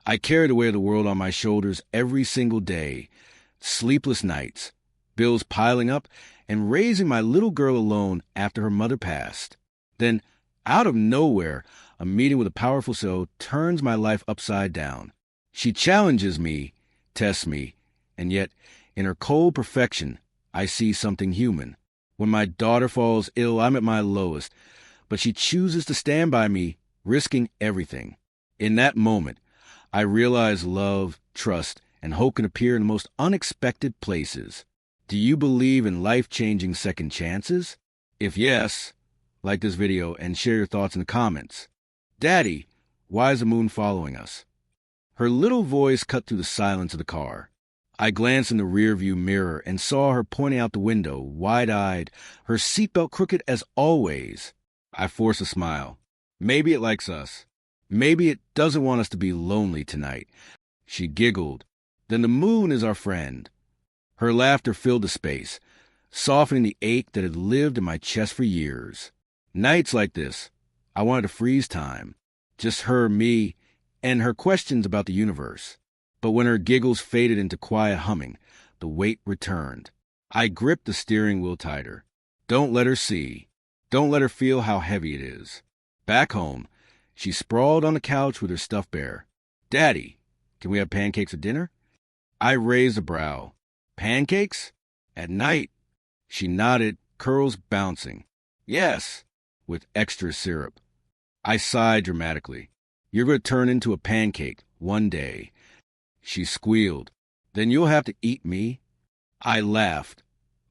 I carried the weight of the world on my shoulders every single day. Sleepless nights, bills piling up, and raising my little girl alone after her mother passed. Then, out of nowhere, a meeting with a powerful soul turns my life upside down. She challenges me, tests me, and yet, in her cold perfection, I see something human. When my daughter falls ill, I'm at my lowest, but she chooses to stand by me, risking everything. In that moment, I realize love, trust, and hope can appear in the most unexpected places. Do you believe in life-changing second chances? If yes, like this video and share your thoughts in the comments. Daddy, why is the moon following us? Her little voice cut through the silence of the car. I glanced in the rearview mirror and saw her pointing out the window, wide-eyed, her seatbelt crooked as always. I forced a smile. Maybe it likes us. Maybe it doesn't want us to be lonely tonight. She giggled. Then the moon is our friend. Her laughter filled the space, softening the ache that had lived in my chest for years. Nights like this, I wanted to freeze time. Just her, me, and her questions about the universe. But when her giggles faded into quiet humming, the weight returned. I gripped the steering wheel tighter. Don't let her see. Don't let her feel how heavy it is. Back home, she sprawled on the couch with her stuffed bear. Daddy, can we have pancakes for dinner? I raised a brow. Pancakes? At night? She nodded, curls bouncing. Yes, with extra syrup. I sighed dramatically. You're going to turn into a pancake one day. She squealed. Then you'll have to eat me. I laughed,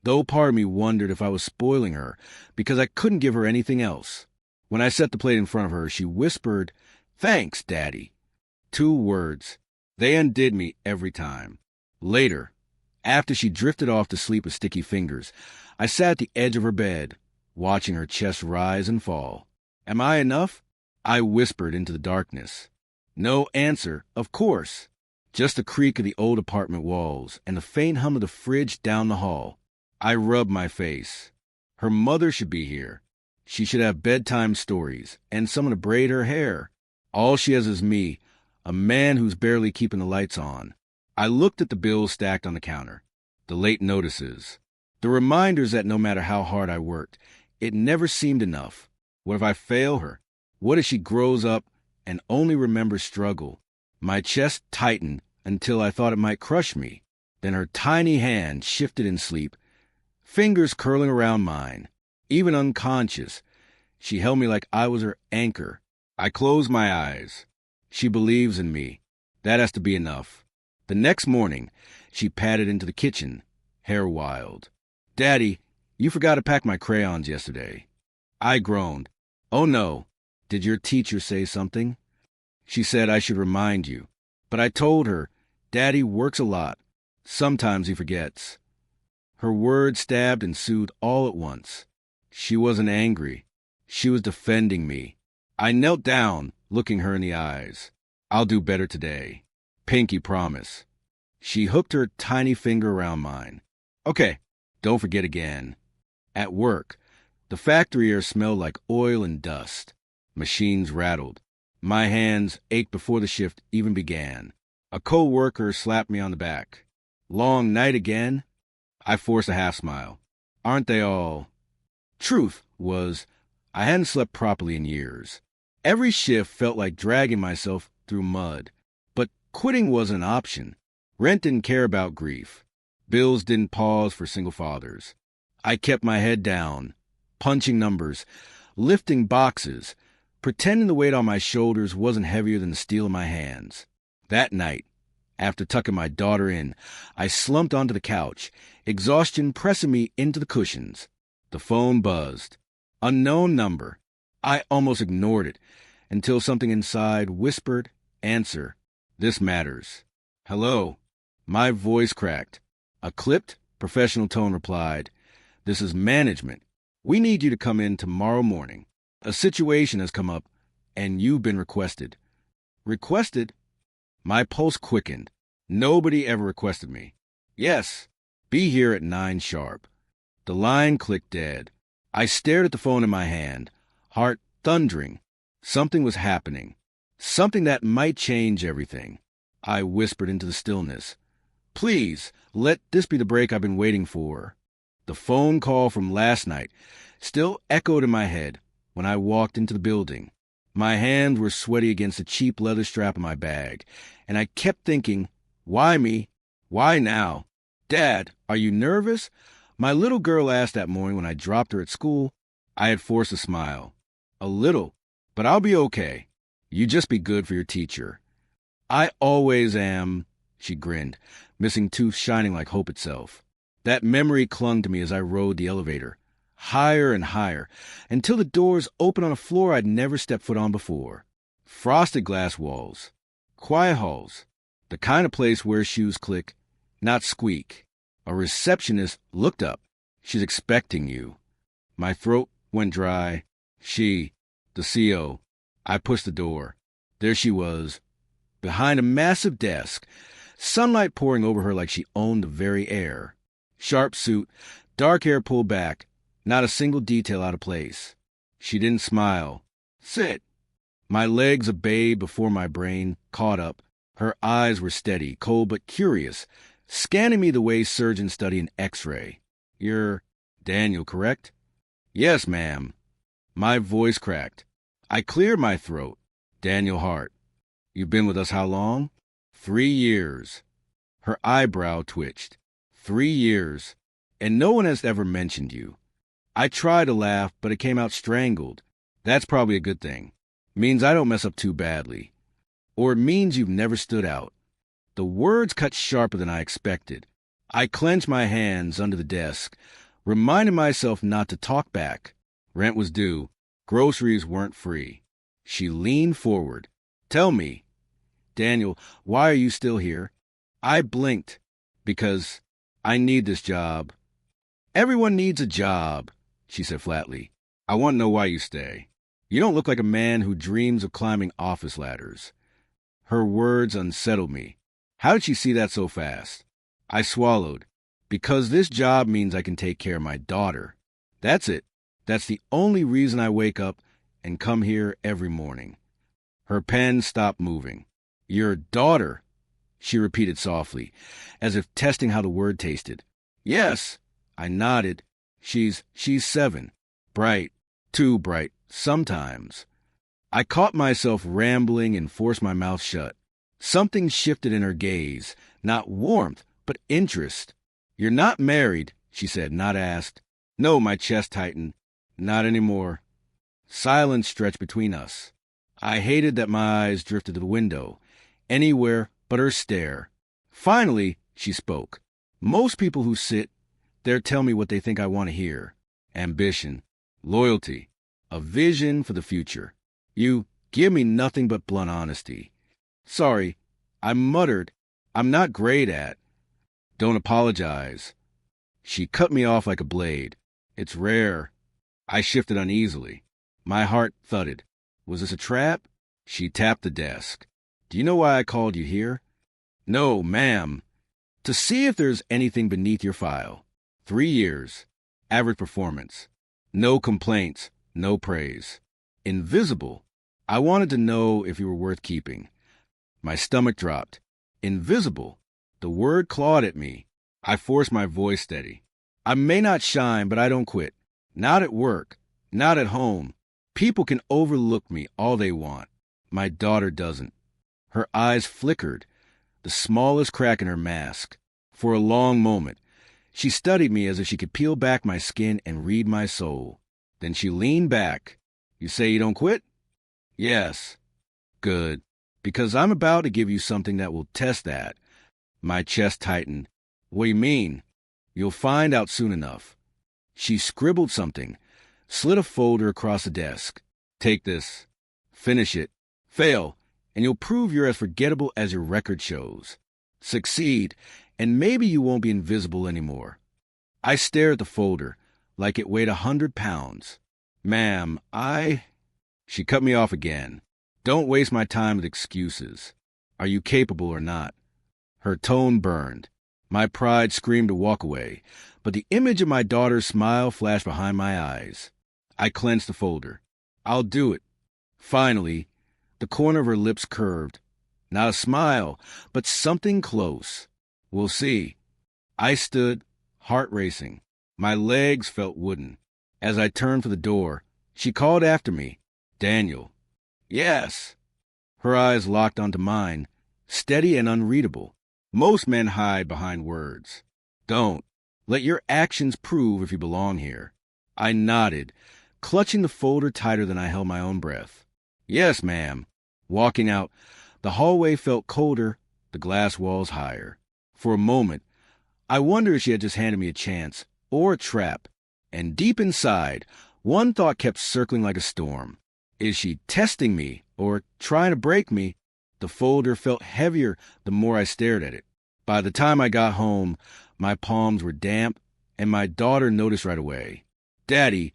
though part of me wondered if I was spoiling her, because I couldn't give her anything else. When I set the plate in front of her, she whispered, "Thanks, Daddy." 2 words. They undid me every time. Later, after she drifted off to sleep with sticky fingers, I sat at the edge of her bed, watching her chest rise and fall. Am I enough? I whispered into the darkness. No answer, of course. Just the creak of the old apartment walls and the faint hum of the fridge down the hall. I rubbed my face. Her mother should be here. She should have bedtime stories and someone to braid her hair. All she has is me, a man who's barely keeping the lights on. I looked at the bills stacked on the counter, the late notices, the reminders that no matter how hard I worked, it never seemed enough. What if I fail her? What if she grows up and only remembers struggle? My chest tightened until I thought it might crush me. Then her tiny hand shifted in sleep, fingers curling around mine. Even unconscious, she held me like I was her anchor. I closed my eyes. She believes in me. That has to be enough. The next morning, she padded into the kitchen, hair wild. Daddy, you forgot to pack my crayons yesterday. I groaned. Oh no, did your teacher say something? She said I should remind you. But I told her, Daddy works a lot. Sometimes he forgets. Her words stabbed and soothed all at once. She wasn't angry. She was defending me. I knelt down, looking her in the eyes. I'll do better today. Pinky promise. She hooked her tiny finger around mine. Okay, don't forget again. At work, the factory air smelled like oil and dust. Machines rattled. My hands ached before the shift even began. A co-worker slapped me on the back. Long night again? I forced a half smile. Aren't they all? Truth was, I hadn't slept properly in years. Every shift felt like dragging myself through mud. But quitting wasn't an option. Rent didn't care about grief. Bills didn't pause for single fathers. I kept my head down, punching numbers, lifting boxes, pretending the weight on my shoulders wasn't heavier than the steel in my hands. That night, after tucking my daughter in, I slumped onto the couch, exhaustion pressing me into the cushions. The phone buzzed. Unknown number. I almost ignored it until something inside whispered, "Answer. This matters." Hello. My voice cracked. A clipped, professional tone replied, "This is management. We need you to come in tomorrow morning. A situation has come up, and you've been requested." Requested? My pulse quickened. Nobody ever requested me. Yes, be here at 9 sharp. The line clicked dead. I stared at the phone in my hand, heart thundering. Something was happening. Something that might change everything. I whispered into the stillness. Please, let this be the break I've been waiting for. The phone call from last night still echoed in my head when I walked into the building. My hands were sweaty against the cheap leather strap of my bag, and I kept thinking, why me? Why now? Dad, are you nervous? My little girl asked that morning when I dropped her at school. I had forced a smile. A little, but I'll be okay. You just be good for your teacher. I always am, she grinned, missing tooth shining like hope itself. That memory clung to me as I rode the elevator, higher and higher, until the doors opened on a floor I'd never stepped foot on before. Frosted glass walls, quiet halls, the kind of place where shoes click, not squeak. A receptionist looked up. She's expecting you. My throat went dry. The CO. I pushed the door. There she was, behind a massive desk, sunlight pouring over her like she owned the very air. Sharp suit, dark hair pulled back, not a single detail out of place. She didn't smile. Sit. My legs obeyed before my brain caught up. Her eyes were steady, cold but curious, scanning me the way surgeons study an X-ray. You're Daniel, correct? Yes, ma'am. My voice cracked. I cleared my throat. Daniel Hart. You've been with us how long? 3 years. Her eyebrow twitched. 3 years. And no one has ever mentioned you. I tried to laugh, but it came out strangled. That's probably a good thing. Means I don't mess up too badly. Or it means you've never stood out. The words cut sharper than I expected. I clenched my hands under the desk, reminding myself not to talk back. Rent was due. Groceries weren't free. She leaned forward. Tell me, Daniel, why are you still here? I blinked. Because I need this job. Everyone needs a job, she said flatly. I want to know why you stay. You don't look like a man who dreams of climbing office ladders. Her words unsettled me. How did she see that so fast? I swallowed. Because this job means I can take care of my daughter. That's it. That's the only reason I wake up and come here every morning. Her pen stopped moving. Your daughter, she repeated softly, as if testing how the word tasted. Yes, I nodded. She's 7. Bright, too bright, sometimes. I caught myself rambling and forced my mouth shut. Something shifted in her gaze, not warmth, but interest. You're not married, she said, not asked. No, my chest tightened. Not anymore. Silence stretched between us. I hated that my eyes drifted to the window, anywhere but her stare. Finally, she spoke. Most people who sit there tell me what they think I want to hear. Ambition, loyalty, a vision for the future. You give me nothing but blunt honesty. Sorry, I muttered. I'm not great at. Don't apologize. She cut me off like a blade. It's rare. I shifted uneasily. My heart thudded. Was this a trap? She tapped the desk. Do you know why I called you here? No, ma'am. To see if there's anything beneath your file. 3 years. Average performance. No complaints, no praise. Invisible. I wanted to know if you were worth keeping. My stomach dropped. Invisible. The word clawed at me. I forced my voice steady. I may not shine, but I don't quit. Not at work. Not at home. People can overlook me all they want. My daughter doesn't. Her eyes flickered, the smallest crack in her mask. For a long moment, she studied me as if she could peel back my skin and read my soul. Then she leaned back. You say you don't quit? Yes. Good. Because I'm about to give you something that will test that. My chest tightened. What do you mean? You'll find out soon enough. She scribbled something, slid a folder across the desk. Take this. Finish it. Fail, and you'll prove you're as forgettable as your record shows. Succeed, and maybe you won't be invisible anymore. I stared at the folder, like it weighed 100 pounds. Ma'am, She cut me off again. Don't waste my time with excuses. Are you capable or not? Her tone burned. My pride screamed to walk away, but the image of my daughter's smile flashed behind my eyes. I clenched the folder. I'll do it. Finally, The corner of her lips curved. Not a smile, but something close. We'll see. I stood, heart racing. My legs felt wooden. As I turned for the door, she called after me, "Daniel." "Yes." Her eyes locked onto mine, steady and unreadable. Most men hide behind words. Don't. Let your actions prove if you belong here. I nodded, clutching the folder tighter than I held my own breath. "Yes, ma'am." Walking out, the hallway felt colder, the glass walls higher. For a moment, I wondered if she had just handed me a chance, or a trap. And deep inside, one thought kept circling like a storm. Is she testing me, or trying to break me? The folder felt heavier the more I stared at it. By the time I got home, my palms were damp, and my daughter noticed right away. "Daddy,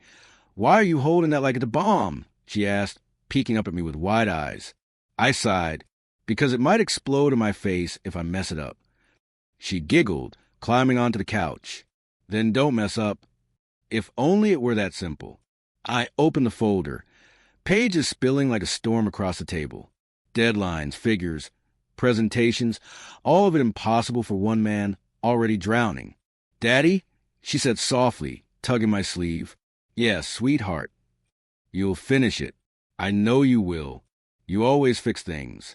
why are you holding that like it's a bomb?" she asked, peeking up at me with wide eyes. I sighed, because it might explode in my face if I mess it up. She giggled, climbing onto the couch. "Then don't mess up." If only it were that simple. I opened the folder. Pages spilling like a storm across the table. Deadlines, figures, presentations, all of it impossible for one man already drowning. "Daddy," she said softly, tugging my sleeve. "Yes, sweetheart." "You'll finish it. I know you will. You always fix things."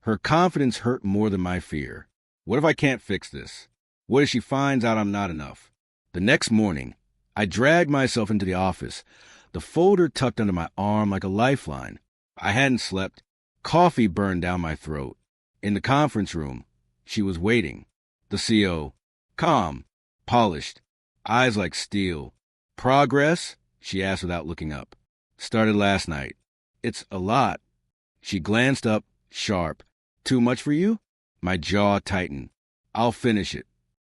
Her confidence hurt more than my fear. What if I can't fix this? What if she finds out I'm not enough? The next morning, I dragged myself into the office, the folder tucked under my arm like a lifeline. I hadn't slept. Coffee burned down my throat. In the conference room, she was waiting. The CO, calm, polished, eyes like steel. "Progress?" she asked without looking up. "Started last night." "It's a lot." She glanced up, sharp. "Too much for you?" My jaw tightened. "I'll finish it."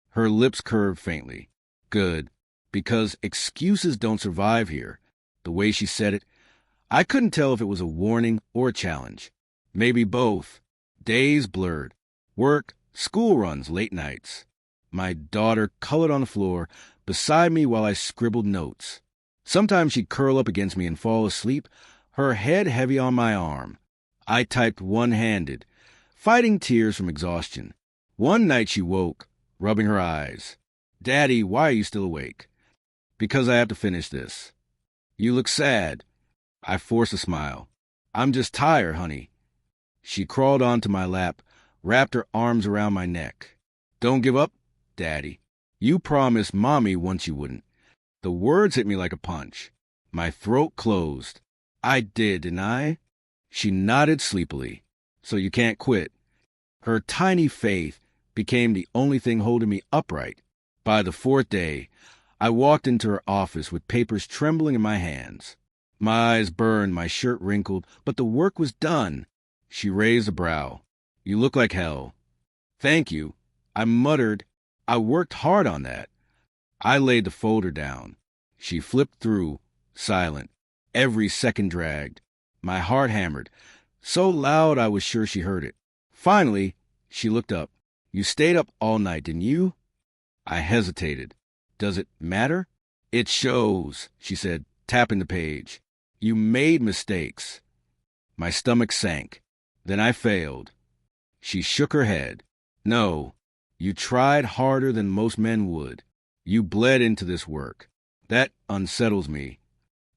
Her lips curved faintly. "Good. Because excuses don't survive here." The way she said it, I couldn't tell if it was a warning or a challenge. Maybe both. Days blurred. Work, school runs, late nights. My daughter colored on the floor beside me while I scribbled notes. Sometimes she'd curl up against me and fall asleep, her head heavy on my arm. I typed one-handed, fighting tears from exhaustion. One night she woke, rubbing her eyes. "Daddy, why are you still awake?" "Because I have to finish this." "You look sad." I forced a smile. "I'm just tired, honey." She crawled onto my lap, wrapped her arms around my neck. "Don't give up, Daddy. You promised Mommy once you wouldn't." The words hit me like a punch. My throat closed. "I didn't I?" She nodded sleepily. "So you can't quit." Her tiny faith became the only thing holding me upright. By the fourth day, I walked into her office with papers trembling in my hands. My eyes burned, my shirt wrinkled, but the work was done. She raised a brow. "You look like hell." "Thank you." I muttered. "I worked hard on that." I laid the folder down. She flipped through, silent. Every second dragged. My heart hammered, so loud I was sure she heard it. Finally, she looked up. "You stayed up all night, didn't you?" I hesitated. "Does it matter?" "It shows," she said, tapping the page. "You made mistakes." My stomach sank. Then I failed. She shook her head. "No, you tried harder than most men would. You bled into this work. That unsettles me."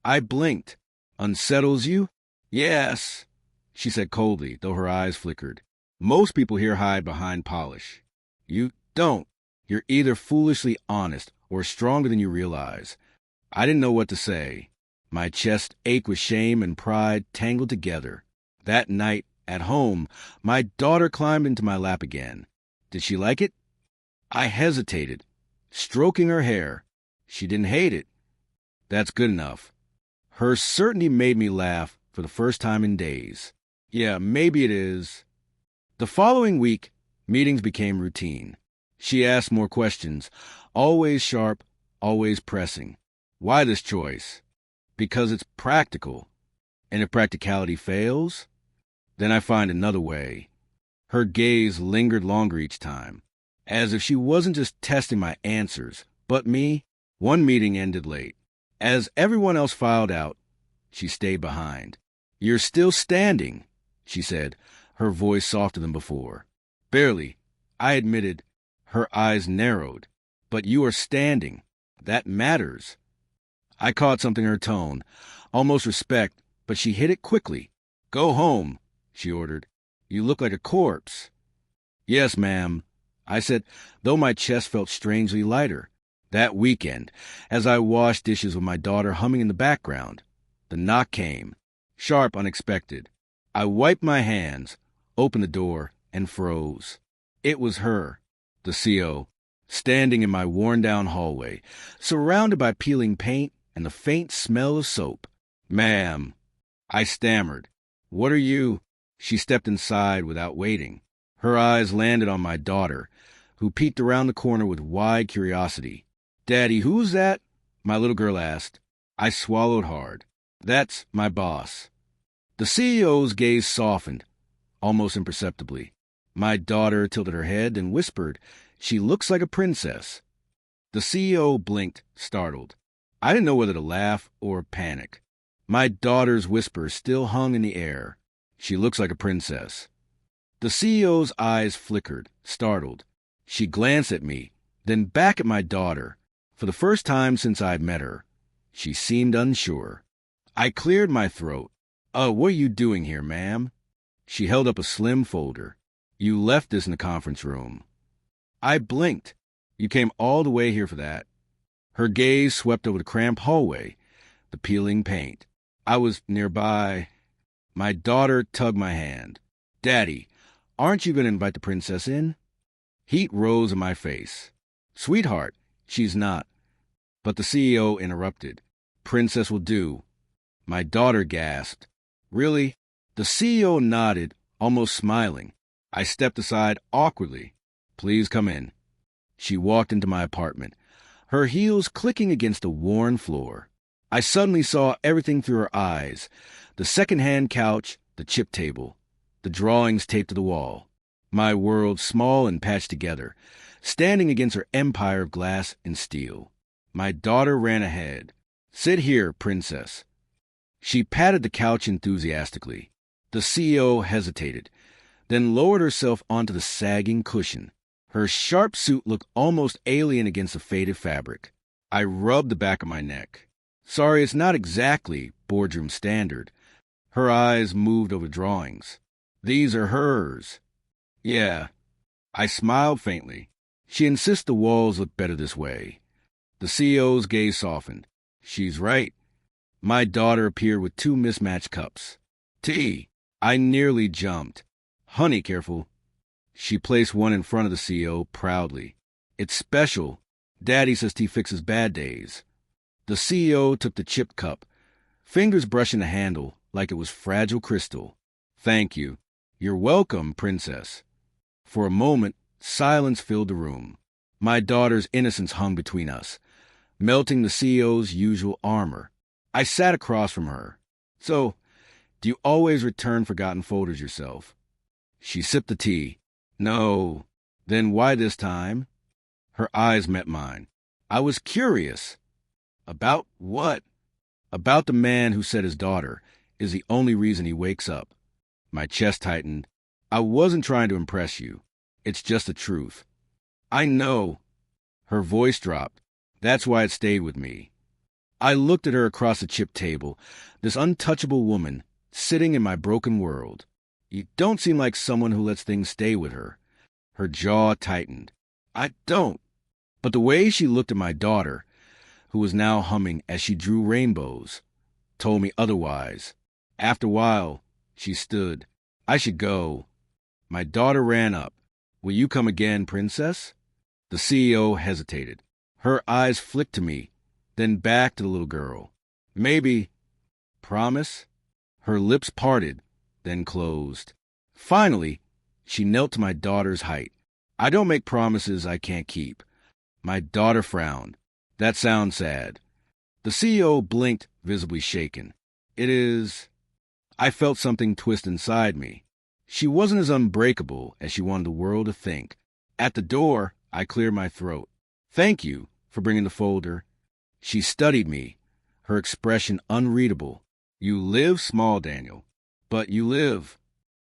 I blinked. "Unsettles you?" "Yes," she said coldly, though her eyes flickered. "Most people here hide behind polish. You don't. You're either foolishly honest or stronger than you realize." I didn't know what to say. My chest ached with shame and pride tangled together. That night, at home, my daughter climbed into my lap again. Did she like it? I hesitated, stroking her hair. She didn't hate it. That's good enough. Her certainty made me laugh for the first time in days. "Yeah, maybe it is." The following week, meetings became routine. She asked more questions, always sharp, always pressing. Why this choice? Because it's practical. And if practicality fails, then I find another way. Her gaze lingered longer each time, as if she wasn't just testing my answers, but me. One meeting ended late. As everyone else filed out, she stayed behind. "You're still standing." she said, her voice softer than before. Barely, I admitted. Her eyes narrowed. But you are standing. That matters. I caught something in her tone, almost respect, but she hit it quickly. Go home, she ordered. You look like a corpse. Yes, ma'am, I said, though my chest felt strangely lighter. That weekend, as I washed dishes with my daughter humming in the background, the knock came, sharp, unexpected. I wiped my hands, opened the door, and froze. It was her, the CO, standing in my worn-down hallway, surrounded by peeling paint and the faint smell of soap. Ma'am, I stammered. What are you? She stepped inside without waiting. Her eyes landed on my daughter, who peeked around the corner with wide curiosity. Daddy, who's that? My little girl asked. I swallowed hard. That's my boss. The CEO's gaze softened, almost imperceptibly. My daughter tilted her head and whispered, She looks like a princess. The CEO blinked, startled. I didn't know whether to laugh or panic. My daughter's whisper still hung in the air. She looks like a princess. The CEO's eyes flickered, startled. She glanced at me, then back at my daughter. For the first time since I'd met her, she seemed unsure. I cleared my throat. What are you doing here, ma'am? She held up a slim folder. You left this in the conference room. I blinked. You came all the way here for that. Her gaze swept over the cramped hallway, the peeling paint. I was nearby. My daughter tugged my hand. Daddy, aren't you going to invite the princess in? Heat rose in my face. Sweetheart, she's not. But the CEO interrupted. Princess will do. My daughter gasped. Really? The CEO nodded, almost smiling. I stepped aside awkwardly. Please come in. She walked into my apartment, her heels clicking against the worn floor. I suddenly saw everything through her eyes. The second-hand couch, the chip table, the drawings taped to the wall. My world small and patched together, standing against her empire of glass and steel. My daughter ran ahead. Sit here, princess. She patted the couch enthusiastically. The CEO hesitated, then lowered herself onto the sagging cushion. Her sharp suit looked almost alien against the faded fabric. I rubbed the back of my neck. Sorry, it's not exactly boardroom standard. Her eyes moved over drawings. These are hers. Yeah. I smiled faintly. She insists the walls look better this way. The CEO's gaze softened. She's right. My daughter appeared with 2 mismatched cups. Tea. I nearly jumped. Honey, careful. She placed one in front of the CEO proudly. It's special. Daddy says tea fixes bad days. The CEO took the chipped cup, fingers brushing the handle like it was fragile crystal. Thank you. You're welcome, princess. For a moment, silence filled the room. My daughter's innocence hung between us, melting the CEO's usual armor. I sat across from her. So, do you always return forgotten folders yourself? She sipped the tea. No. Then why this time? Her eyes met mine. I was curious. About what? About the man who said his daughter is the only reason he wakes up. My chest tightened. I wasn't trying to impress you. It's just the truth. I know. Her voice dropped. That's why it stayed with me. I looked at her across the chip table, this untouchable woman, sitting in my broken world. You don't seem like someone who lets things stay with her. Her jaw tightened. I don't. But the way she looked at my daughter, who was now humming as she drew rainbows, told me otherwise. After a while, she stood. I should go. My daughter ran up. Will you come again, princess? The CEO hesitated. Her eyes flicked to me, then back to the little girl. Maybe. Promise? Her lips parted, then closed. Finally, she knelt to my daughter's height. I don't make promises I can't keep. My daughter frowned. That sounds sad. The CEO blinked, visibly shaken. It is. I felt something twist inside me. She wasn't as unbreakable as she wanted the world to think. At the door, I cleared my throat. Thank you for bringing the folder. She studied me, her expression unreadable. You live small, Daniel, but you live.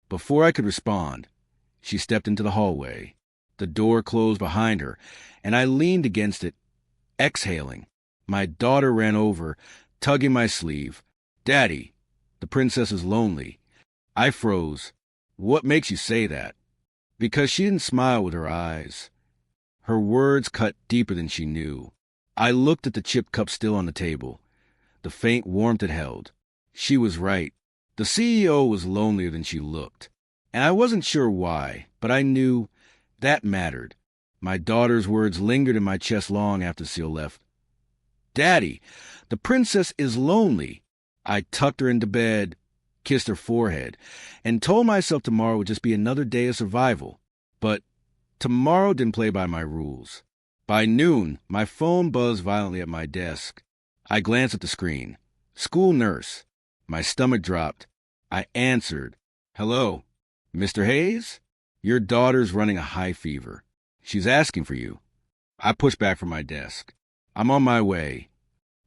Before I could respond, she stepped into the hallway. The door closed behind her, and I leaned against it, exhaling. My daughter ran over, tugging my sleeve. "Daddy, the princess is lonely." I froze. "What makes you say that?" Because she didn't smile with her eyes. Her words cut deeper than she knew. I looked at the chipped cup still on the table, the faint warmth it held. She was right. The CEO was lonelier than she looked. And I wasn't sure why, but I knew that mattered. My daughter's words lingered in my chest long after Seal left. "Daddy, the princess is lonely." I tucked her into bed, kissed her forehead, and told myself tomorrow would just be another day of survival. But tomorrow didn't play by my rules. By noon, my phone buzzed violently at my desk. I glanced at the screen. School nurse. My stomach dropped. I answered. "Hello, Mr. Hayes? Your daughter's running a high fever. She's asking for you." I pushed back from my desk. "I'm on my way."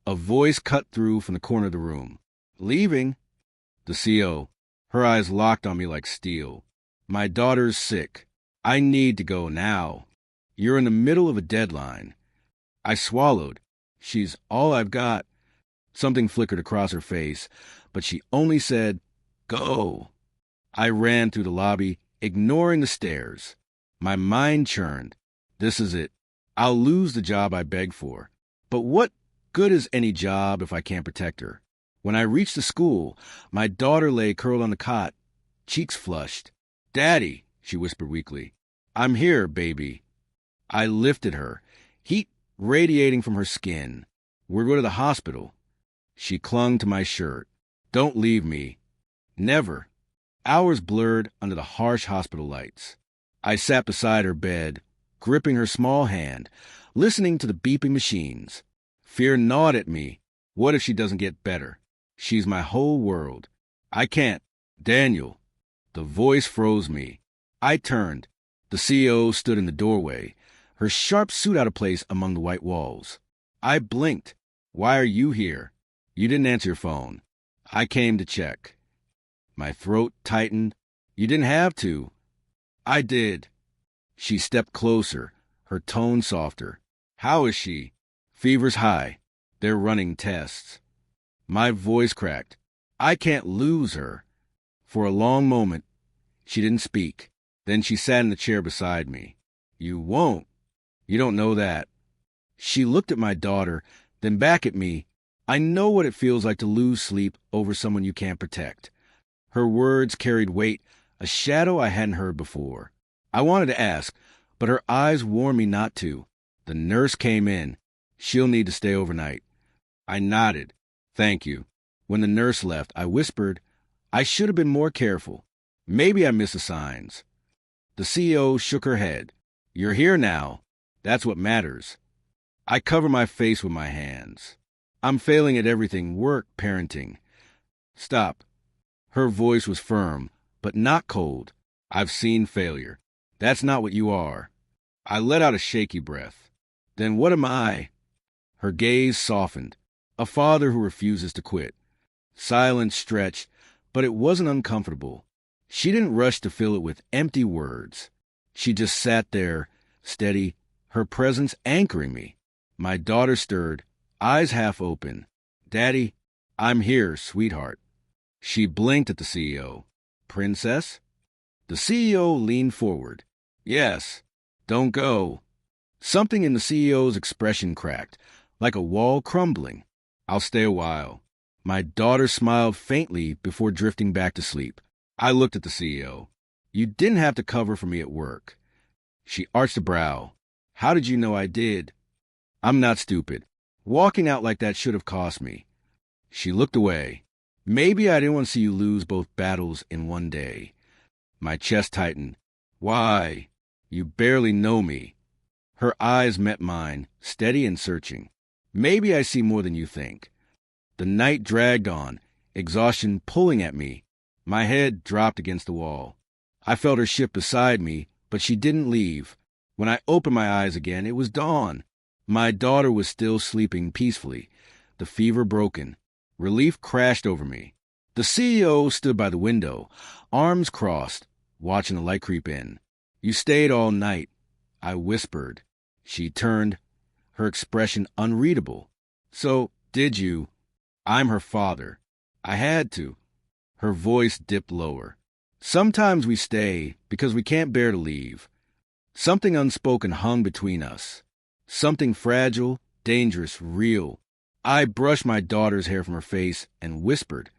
A voice cut through from the corner of the room. "Leaving?" The CO. Her eyes locked on me like steel. "My daughter's sick. I need to go now. You're in the middle of a deadline." I swallowed. "She's all I've got." Something flickered across her face, but she only said, "Go." I ran through the lobby, ignoring the stairs. My mind churned. This is it. I'll lose the job I begged for. But what good is any job if I can't protect her? When I reached the school, my daughter lay curled on the cot, cheeks flushed. "Daddy," she whispered weakly. "I'm here, baby." I lifted her, heat radiating from her skin. "We're going to the hospital." She clung to my shirt. "Don't leave me." "Never." Hours blurred under the harsh hospital lights. I sat beside her bed, gripping her small hand, listening to the beeping machines. Fear gnawed at me. What if she doesn't get better? She's my whole world. "I can't. Daniel." The voice froze me. I turned. The CEO stood in the doorway, her sharp suit out of place among the white walls. I blinked. "Why are you here?" "You didn't answer your phone." "I came to check." My throat tightened. "You didn't have to." "I did." She stepped closer, her tone softer. "How is she?" "Fever's high. They're running tests." My voice cracked. "I can't lose her." For a long moment, she didn't speak. Then she sat in the chair beside me. "You won't." "You don't know that." She looked at my daughter, then back at me. "I know what it feels like to lose sleep over someone you can't protect." Her words carried weight, a shadow I hadn't heard before. I wanted to ask, but her eyes warned me not to. The nurse came in. "She'll need to stay overnight." I nodded. "Thank you." When the nurse left, I whispered, "I should have been more careful. Maybe I missed the signs." The CEO shook her head. "You're here now. That's what matters." I covered my face with my hands. "I'm failing at everything, work, parenting." "Stop." Her voice was firm, but not cold. "I've seen failure. That's not what you are." I let out a shaky breath. "Then what am I?" Her gaze softened. "A father who refuses to quit." Silence stretched, but it wasn't uncomfortable. She didn't rush to fill it with empty words. She just sat there, steady, her presence anchoring me. My daughter stirred, eyes half open. "Daddy, I'm here, sweetheart." She blinked at the CEO. "Princess?" The CEO leaned forward. "Yes. Don't go." Something in the CEO's expression cracked, like a wall crumbling. "I'll stay a while." My daughter smiled faintly before drifting back to sleep. I looked at the CEO. "You didn't have to cover for me at work." She arched a brow. "How did you know I did?" "I'm not stupid. Walking out like that should have cost me." She looked away. "Maybe I didn't want to see you lose both battles in one day." My chest tightened. "Why? You barely know me." Her eyes met mine, steady and searching. "Maybe I see more than you think." The night dragged on, exhaustion pulling at me. My head dropped against the wall. I felt her shift beside me, but she didn't leave. When I opened my eyes again, it was dawn. My daughter was still sleeping peacefully, the fever broken. Relief crashed over me. The CEO stood by the window, arms crossed, watching the light creep in. You stayed all night, I whispered. She turned, her expression unreadable. So, did you? I'm her father. I had to. Her voice dipped lower. Sometimes we stay because we can't bear to leave. Something unspoken hung between us. Something fragile, dangerous, real. I brushed my daughter's hair from her face and whispered,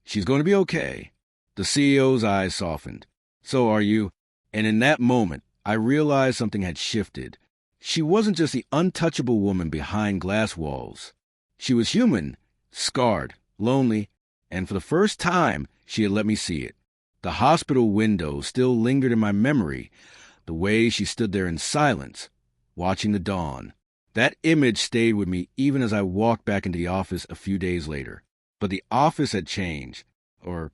"She's going to be okay." The CEO's eyes softened. "So are you?" And in that moment, I realized something had shifted. She wasn't just the untouchable woman behind glass walls. She was human, scarred, lonely, and for the first time, she had let me see it. The hospital window still lingered in my memory, the way she stood there in silence, watching the dawn. That image stayed with me even as I walked back into the office a few days later. But the office had changed. Or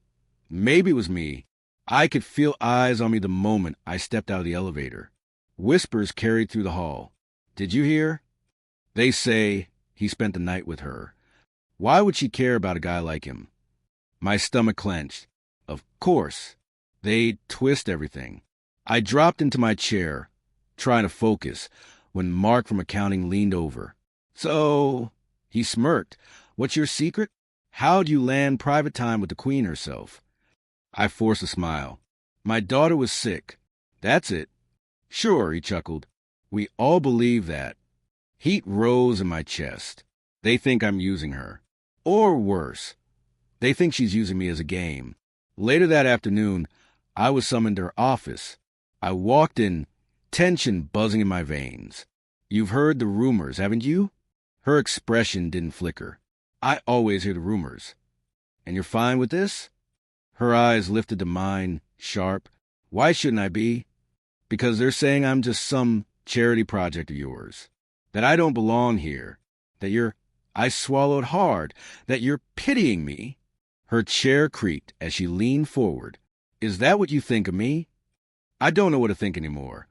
maybe it was me. I could feel eyes on me the moment I stepped out of the elevator. Whispers carried through the hall. "Did you hear? They say he spent the night with her. Why would she care about a guy like him?" My stomach clenched. Of course. They'd twist everything. I dropped into my chair, trying to focus, when Mark from accounting leaned over. "So," he smirked, "what's your secret? How'd you land private time with the Queen herself?" I forced a smile. "My daughter was sick. That's it." "Sure," he chuckled. "We all believe that." Heat rose in my chest. They think I'm using her. Or worse, they think she's using me as a game. Later that afternoon, I was summoned to her office. I walked in, tension buzzing in my veins. "You've heard the rumors, haven't you?" Her expression didn't flicker. "I always hear the rumors." "And you're fine with this?" Her eyes lifted to mine, sharp. "Why shouldn't I be?" "Because they're saying I'm just some charity project of yours. That I don't belong here. That you're—" I swallowed hard. "That you're pitying me." Her chair creaked as she leaned forward. "Is that what you think of me?" I don't know what to think anymore.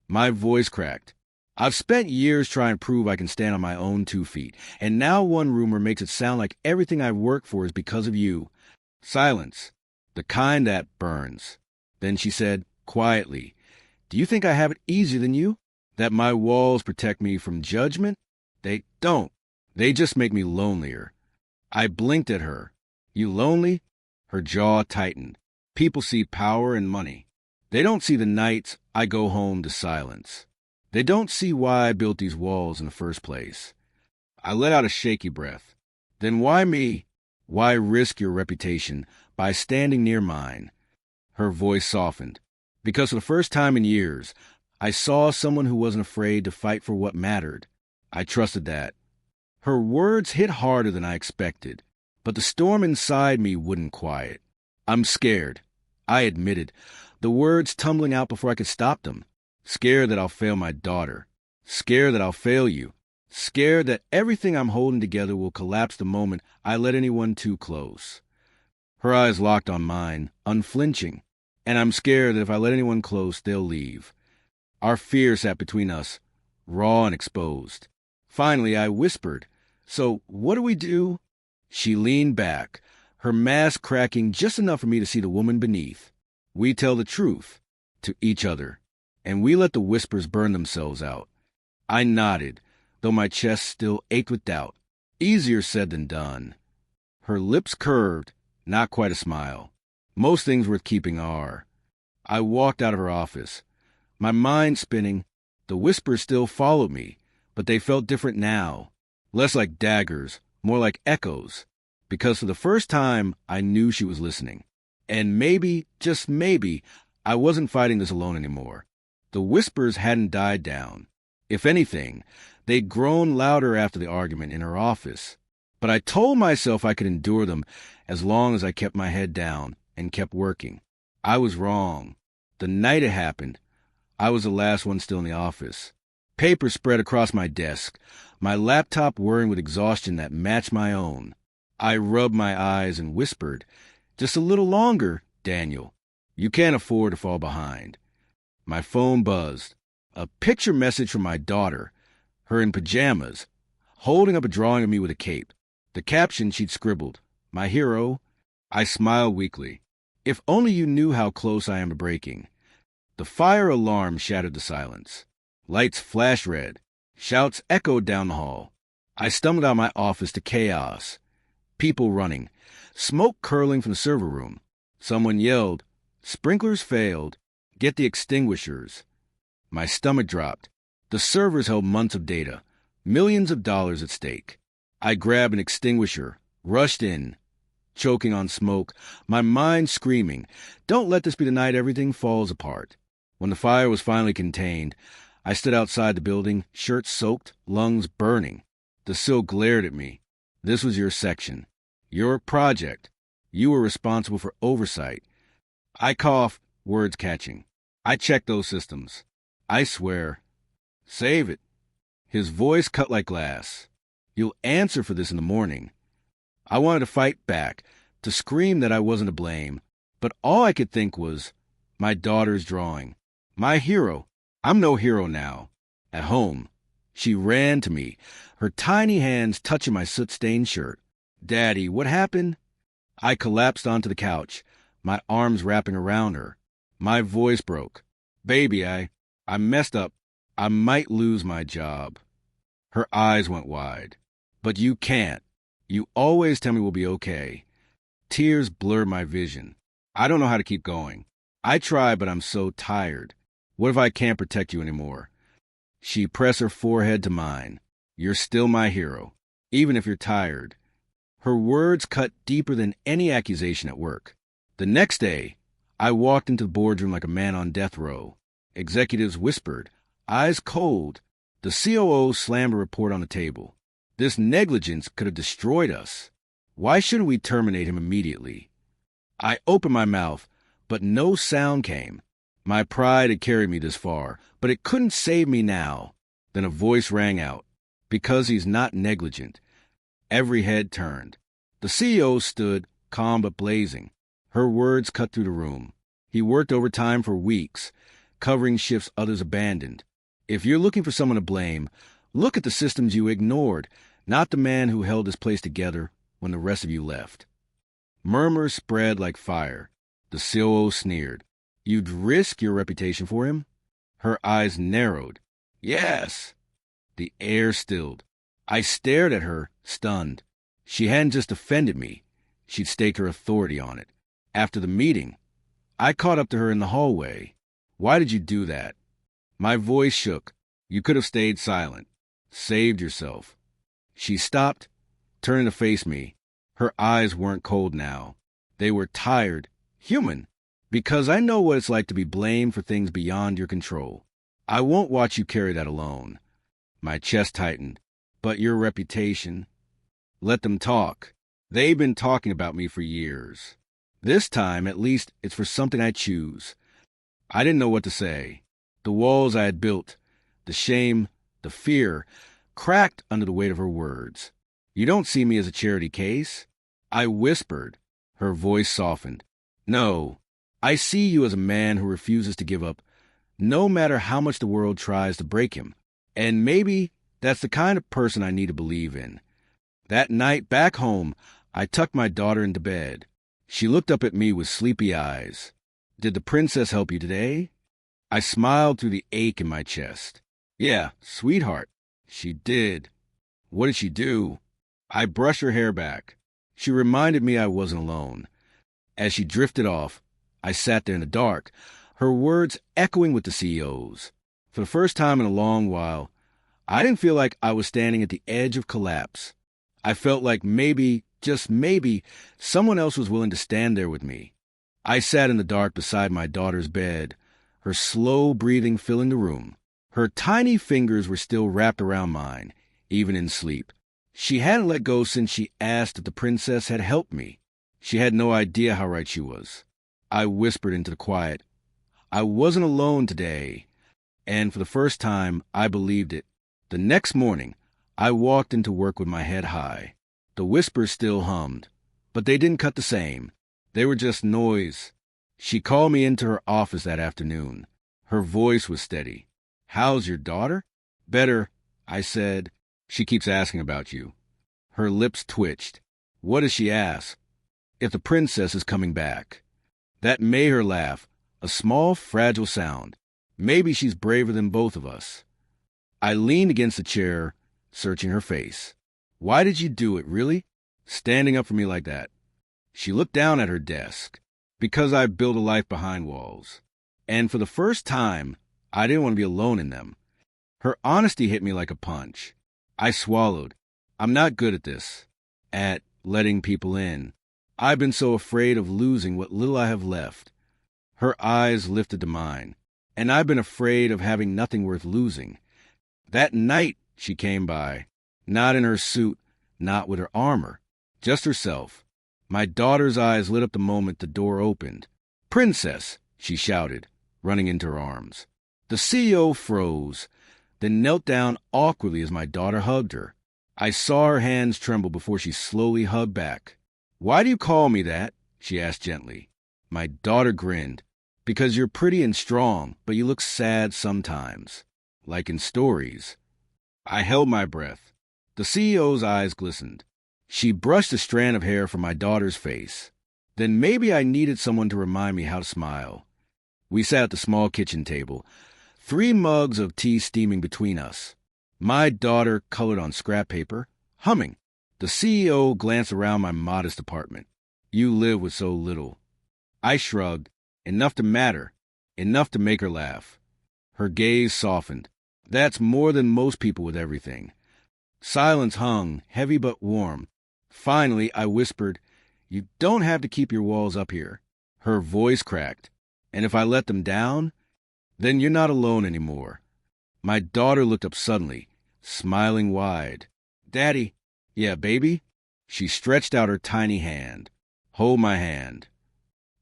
My voice cracked. "I've spent years trying to prove I can stand on my own 2 feet, and now one rumor makes it sound like everything I've worked for is because of you." Silence. The kind that burns. Then she said, quietly, "Do you think I have it easier than you? That my walls protect me from judgment? They don't. They just make me lonelier." I blinked at her. "You lonely?" Her jaw tightened. "People see power and money. They don't see the nights I go home to silence. They don't see why I built these walls in the first place." I let out a shaky breath. "Then why me? Why risk your reputation by standing near mine?" Her voice softened. "Because for the first time in years, I saw someone who wasn't afraid to fight for what mattered. I trusted that." Her words hit harder than I expected, but the storm inside me wouldn't quiet. "I'm scared," I admitted, the words tumbling out before I could stop them. "Scared that I'll fail my daughter. Scared that I'll fail you. Scared that everything I'm holding together will collapse the moment I let anyone too close." Her eyes locked on mine, unflinching. "And I'm scared that if I let anyone close, they'll leave." Our fear sat between us, raw and exposed. Finally, I whispered, "So what do we do?" She leaned back, her mask cracking just enough for me to see the woman beneath. "We tell the truth to each other, and we let the whispers burn themselves out." I nodded, though my chest still ached with doubt. Easier said than done. Her lips curved, not quite a smile. "Most things worth keeping are." I walked out of her office, my mind spinning. The whispers still followed me, but they felt different now. Less like daggers, more like echoes. Because for the first time, I knew she was listening. And maybe, just maybe, I wasn't fighting this alone anymore. The whispers hadn't died down. If anything, they'd grown louder after the argument in her office. But I told myself I could endure them as long as I kept my head down and kept working. I was wrong. The night it happened, I was the last one still in the office. Papers spread across my desk, my laptop whirring with exhaustion that matched my own. I rubbed my eyes and whispered, "Just a little longer, Daniel. You can't afford to fall behind." My phone buzzed. A picture message from my daughter, her in pajamas, holding up a drawing of me with a cape. The caption she'd scribbled, "My hero." I smiled weakly. If only you knew how close I am to breaking. The fire alarm shattered the silence. Lights flashed red. Shouts echoed down the hall. I stumbled out of my office to chaos. People running. Smoke curling from the server room. Someone yelled, "Sprinklers failed. Get the extinguishers." My stomach dropped. The servers held months of data. Millions of dollars at stake. I grabbed an extinguisher, rushed in, choking on smoke, my mind screaming, "Don't let this be the night everything falls apart." When the fire was finally contained, I stood outside the building, shirt soaked, lungs burning. The SIL glared at me. "This was your section. Your project. You were responsible for oversight." I coughed, words catching. "I checked those systems. I swear." "Save it." His voice cut like glass. "You'll answer for this in the morning." I wanted to fight back, to scream that I wasn't to blame, but all I could think was, my daughter's drawing. My hero. I'm no hero now. At home. She ran to me, her tiny hands touching my soot-stained shirt. "Daddy, what happened?" I collapsed onto the couch, my arms wrapping around her. My voice broke. "Baby, I messed up. I might lose my job." Her eyes went wide. "But you can't. You always tell me we'll be okay." Tears blurred my vision. "I don't know how to keep going. I try, but I'm so tired. What if I can't protect you anymore?" She pressed her forehead to mine. "You're still my hero, even if you're tired." Her words cut deeper than any accusation at work. The next day, I walked into the boardroom like a man on death row. Executives whispered, eyes cold. The COO slammed a report on the table. This negligence could have destroyed us. Why shouldn't we terminate him immediately? I opened my mouth, but no sound came. My pride had carried me this far, but it couldn't save me now. Then a voice rang out. "Because he's not negligent." Every head turned. The CEO stood, calm but blazing. Her words cut through the room. "He worked overtime for weeks, covering shifts others abandoned. If you're looking for someone to blame, look at the systems you ignored, not the man who held this place together when the rest of you left." Murmurs spread like fire. The COO sneered. "You'd risk your reputation for him?" Her eyes narrowed. "Yes." The air stilled. I stared at her, stunned. She hadn't just offended me. She'd staked her authority on it. After the meeting, I caught up to her in the hallway. "Why did you do that?" My voice shook. "You could have stayed silent. Saved yourself." She stopped, turning to face me. Her eyes weren't cold now. They were tired, human. "Because I know what it's like to be blamed for things beyond your control. I won't watch you carry that alone." My chest tightened. "But your reputation." "Let them talk. They've been talking about me for years. This time, at least, it's for something I choose." I didn't know what to say. The walls I had built, the shame, the fear, cracked under the weight of her words. "You don't see me as a charity case." I whispered. Her voice softened. "No, I see you as a man who refuses to give up, no matter how much the world tries to break him. And maybe that's the kind of person I need to believe in." That night, back home, I tucked my daughter into bed. She looked up at me with sleepy eyes. "Did the princess help you today?" I smiled through the ache in my chest. "Yeah, sweetheart. She did." "What did she do?" I brushed her hair back. She reminded me I wasn't alone. As she drifted off, I sat there in the dark, her words echoing with the CEO's. For the first time in a long while, I didn't feel like I was standing at the edge of collapse. I felt like maybe, just maybe, someone else was willing to stand there with me. I sat in the dark beside my daughter's bed, her slow breathing filling the room. Her tiny fingers were still wrapped around mine, even in sleep. She hadn't let go since she asked if the princess had helped me. She had no idea how right she was. I whispered into the quiet, "I wasn't alone today." And for the first time, I believed it. The next morning, I walked into work with my head high. The whispers still hummed, but they didn't cut the same. They were just noise. She called me into her office that afternoon. Her voice was steady. "How's your daughter?" "Better," I said. "She keeps asking about you." Her lips twitched. "What does she ask?" if the princess is coming back. That made her laugh, a small, fragile sound. Maybe she's braver than both of us. I leaned against the chair, searching her face. Why did you do it, really? Standing up for me like that? She looked down at her desk. Because I built a life behind walls. And for the first time, I didn't want to be alone in them. Her honesty hit me like a punch. I swallowed. I'm not good at this. At letting people in. I've been so afraid of losing what little I have left. Her eyes lifted to mine. And I've been afraid of having nothing worth losing. That night she came by. Not in her suit, not with her armor. Just herself. My daughter's eyes lit up the moment the door opened. "Princess," she shouted, running into her arms. The CEO froze, then knelt down awkwardly as my daughter hugged her. I saw her hands tremble before she slowly hugged back. "Why do you call me that?" she asked gently. My daughter grinned. "Because you're pretty and strong, but you look sad sometimes. Like in stories." I held my breath. The CEO's eyes glistened. She brushed a strand of hair from my daughter's face. Then maybe I needed someone to remind me how to smile. We sat at the small kitchen table, 3 mugs of tea steaming between us. My daughter colored on scrap paper, humming. The CEO glanced around my modest apartment. "You live with so little." I shrugged. Enough to matter. Enough to make her laugh. Her gaze softened. That's more than most people with everything. Silence hung, heavy but warm. Finally, I whispered, "You don't have to keep your walls up here." Her voice cracked. "And if I let them down, then you're not alone anymore." My daughter looked up suddenly, smiling wide. "Daddy." "Yeah, baby?" She stretched out her tiny hand. "Hold my hand."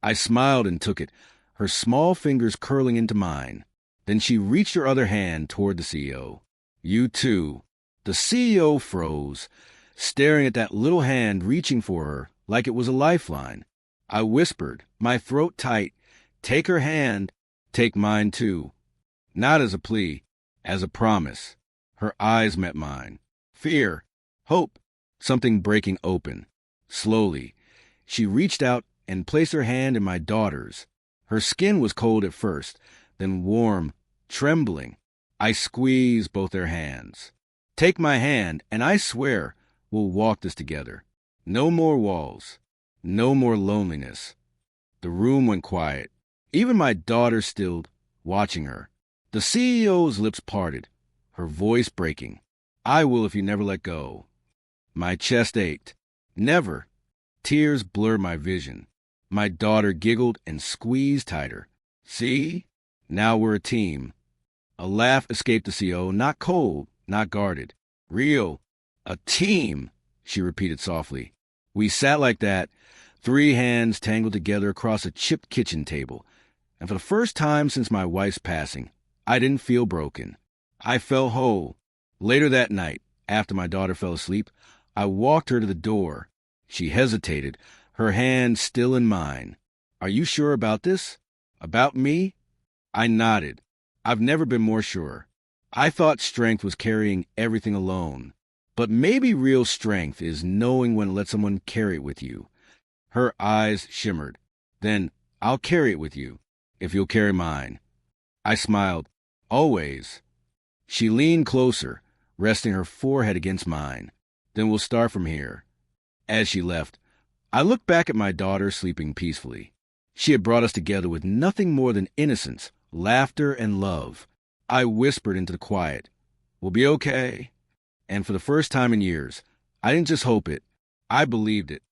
I smiled and took it, her small fingers curling into mine. Then she reached her other hand toward the CEO. "You too." The CEO froze, staring at that little hand reaching for her like it was a lifeline. I whispered, my throat tight, "Take her hand, take mine too." Not as a plea, as a promise. Her eyes met mine. Fear, hope, something breaking open. Slowly, she reached out and placed her hand in my daughter's. Her skin was cold at first, then warm, trembling. I squeezed both their hands. "Take my hand, and I swear we'll walk this together. No more walls. No more loneliness." The room went quiet. Even my daughter stilled, watching her. The CEO's lips parted, her voice breaking. "I will if you never let go." My chest ached. "Never." Tears blurred my vision. My daughter giggled and squeezed tighter. "See? Now we're a team." A laugh escaped the CEO, not cold, not guarded. "Real. A team," she repeated softly. We sat like that, 3 hands tangled together across a chipped kitchen table. And for the first time since my wife's passing, I didn't feel broken. I felt whole. Later that night, after my daughter fell asleep, I walked her to the door. She hesitated, her hand still in mine. "Are you sure about this? About me?" I nodded. I've never been more sure. I thought strength was carrying everything alone. But maybe real strength is knowing when to let someone carry it with you. Her eyes shimmered. "Then I'll carry it with you, if you'll carry mine." I smiled. "Always." She leaned closer, resting her forehead against mine. "Then we'll start from here." As she left, I looked back at my daughter sleeping peacefully. She had brought us together with nothing more than innocence, laughter, and love. I whispered into the quiet, "We'll be okay." And for the first time in years, I didn't just hope it, I believed it.